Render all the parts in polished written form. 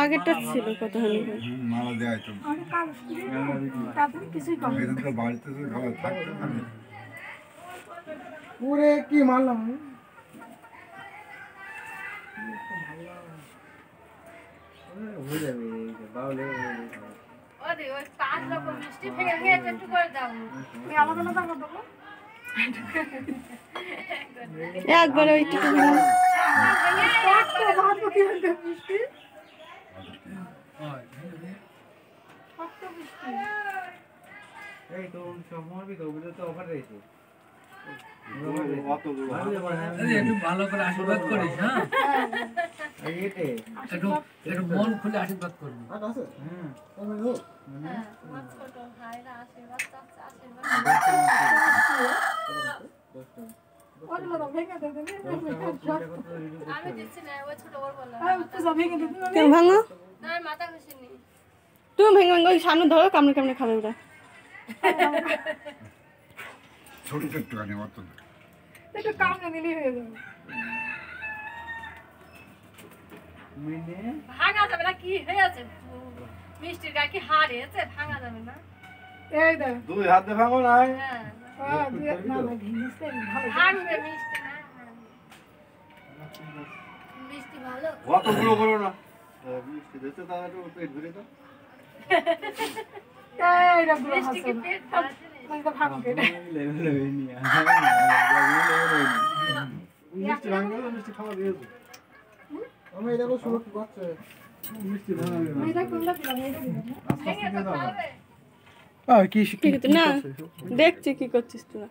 আগেরটা ছিল কতখানি মালা দেয় তো বাড়িতে তো খাবার থাকতে পারে পুরে কি মারলাম হয়ে যাবে বাউলে ওরে ওই 5 রকম মিষ্টি ভেঙে খেয়ে একটু করে দাও তুমি আলাদা আলাদা করে দাও একবার ওইটুকু মিষ্টি এই তো সময় भी दोगे तो ऑफर रही একটু ভালো করে আশীর্বাদ করিস হ্যাঁ এইতে একটু মন খুলে আশীর্বাদ করবি ছোট ভাইরা আশীর্বাদ চাচ্ছে আশীর্বাদ আমি দিচ্ছি না ওই ছোট বড় বললাম তুমি ভাঙো না মাথা ঘষিনি তুমি ভেঙে ভেঙে ওই সামনে ধরো কামড়ে কামড়ে খাবে ওরা ছোট ছোট কানে অত একটু কামড়ে দিলেই হয়ে যাবে मैंने ভাঙা যাবে না কি হয়েছে মিষ্টির গায়ে কি হারিয়েছে ভাঙা যাবে না এই দেখ দুই হাত দিয়ে ভাঙো না হ্যাঁ দুই হাত না ভেঙেছে ভাঙবে মিষ্টি না মিষ্টি ভালো অতগুলো করো না মিষ্টি দিতে তাহলে একটু পেট ভরে দাও এইটা পুরো মিষ্টি কি পেট ভরা জিনিস তো ভাঙবে না মিষ্টি ভাঙবে মিষ্টি খাওয়া দিয়ে দাও আমি এটা তো শুরু করছে মিষ্টি ভাঙাবে এটা কোনটা দিলাম এটা ভেঙে তো খাবে কি কি করতে না দেখছি কি করছিস তোরা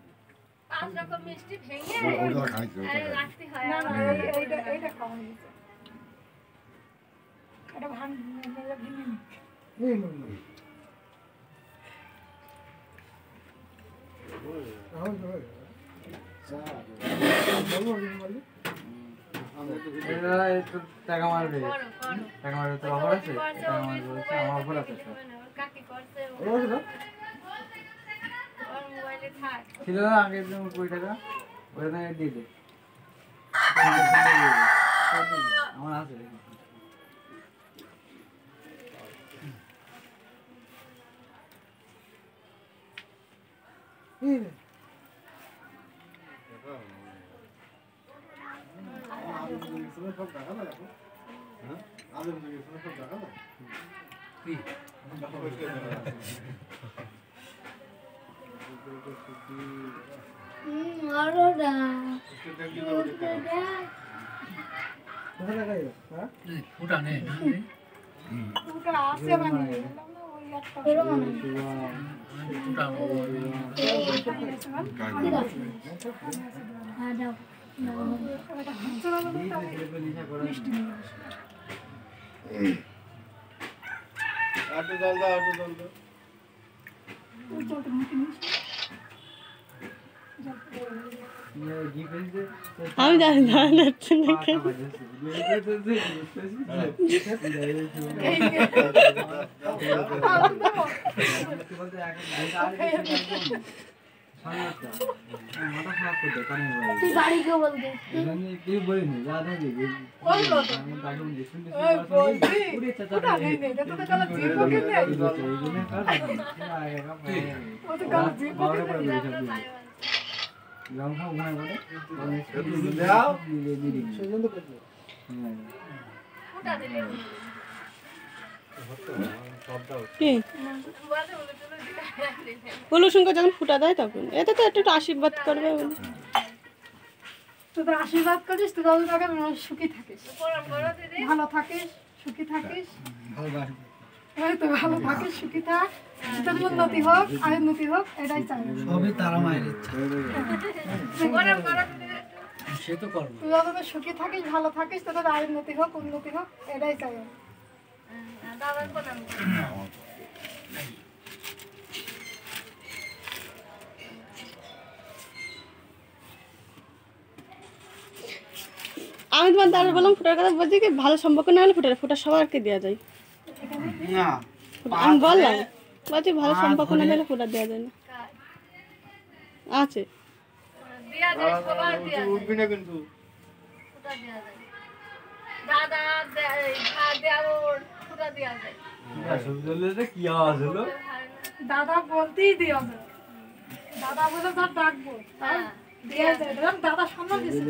5 রকম মিষ্টি ভেঙে ওটা খাইছে রাখতে হয় না না এইটা খাওয়া হয়েছে এটা ভেঙে নি টাকা মারবে করো করো টাকা মারবে তো অফার আছে টাকা মারবে আমার অফার আছে কাকি করছে ওর মোবাইলে থাক ছিল না আগে 20 টাকা ওটা না দিয়ে দে আমার আছে আরোডা ফুটা নেই ওটা আছে মানে ওই একটা বড় মানে ফুটা হ্যাঁ দাও আটো জল দাও আটো জল দাও আমি জানি না যাচ্ছে না কেন তুই বাড়ি গিয়ে বলবে কেউ বলিনি রাধা দিদি আমি তাকে লঙ্কা ঘুমায় বলে সেজন্য করছে ফুটা দিলে কি বলো শুনকো যখন ফুটা দেয় তখন এতে তো একটু আশীর্বাদ করবে তোদের আশীর্বাদ করিস তোরা তোকে সুখী থাকিস ভালো থাকিস সুখী থাকিস এই তো ভালো থাকিস সুখী থাক তোর উন্নতি হোক আর উন্নতি হোক এটাই চাই সবই তারা মায়ের ইচ্ছা সে তো করবো তোরা তোদের সুখী থাকিস ভালো থাকিস তোদের আর উন্নতি হোক এটাই চাই আমি তোমার দাঁড়া বললাম ফুটার কথা বলছি কি ভালো সম্পর্ক না হলে ফুটা সবারকে দেওয়া যায় না আমি বললাম বলছি ভালো সম্পর্ক না হলে ফুটা দেওয়া যায় না আছে উঠবি না কিন্তু দাদা দাদা বলতেই দেওয়া যায় দাদা বলে যা ডাকবো দেওয়া যায় দাদা সম্মান দিছিল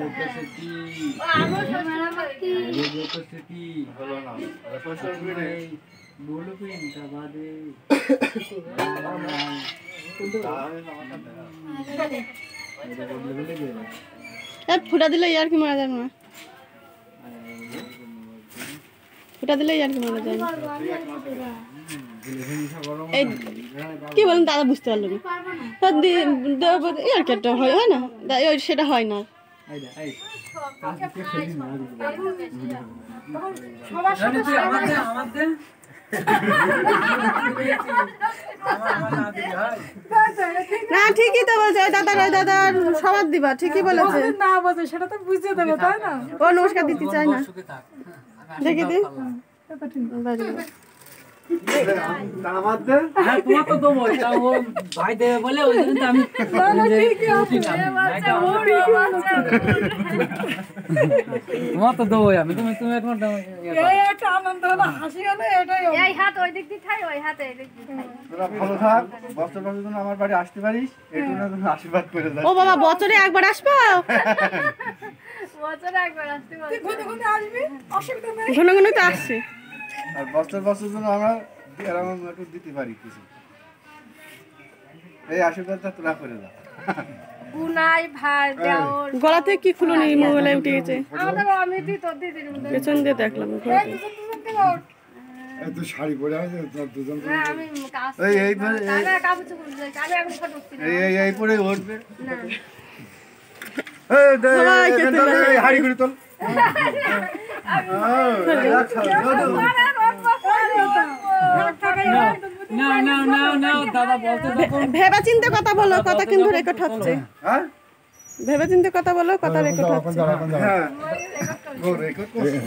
ফুটা দিলে ইয়ার কি মারা যায় না ফুটা দিলে ইয়ার কি মারা যায় না এই কি বলেন দাদা বুঝতে পারলো না ইয়ার কি একটা হয় না সেটা হয় না সবার সাথে না ঠিকই তো বলছে দাদার সবার দিবা ঠিকই বলেছে না বলছে সেটা তো বুঝতে দেবে তাই না ও নমস্কার দিতে চায় না সুখে থাক দেখি দি হ্যাঁ তোমার তো দেবো এটা ও ভাই দেবে বলে ওই জন্য তো আমি তোমার তো দেবো আমি তুমি তুমি এখন একটা আনন্দ হলো হাসি হলো এটাই এই হাত ওই দিক দিয়ে খাই ওই হাতে এই দিক দিয়ে খাই তোরা ভালো থাক বছর বছর যেন আমার বাড়ি আসতে পারিস একটু না তুমি আশীর্বাদ করে যাস ও বাবা বছরে একবার আসবো বছরে একবার আসতে পারি ঘুরে ঘুরে আসবি অসুবিধা নেই ঘন ঘন তো আসছে আর বছর বছর যেন আমরা এরকম একটু দিতে পারি কিছু এই আশীর্বাদটা তোরা করে যা গুনাই ভাই দেওর গলা থেকে কি খুলো নেই মোবাইলে উঠে গেছে আমাদের অমিতি তোর দিদির মধ্যে পেছন দিয়ে দেখলাম এই তো শাড়ি পরে আছে তোর দুজন না আমি কাজ এই তাহলে কাপড় চোপড় ধুই। আমি এখন ফটো উঠছি না এই পরে উঠবে না সবাই কে তুলে। হাড়ি করে তোল না না না না দাদা বলতে যখন ভেবে চিন্তে কথা বলো কথা কিন্তু রেকর্ড হচ্ছে হ্যাঁ ভেবে চিন্তে কথা বলো কথা রেকর্ড হচ্ছে হ্যাঁ ও রেকর্ড করছিস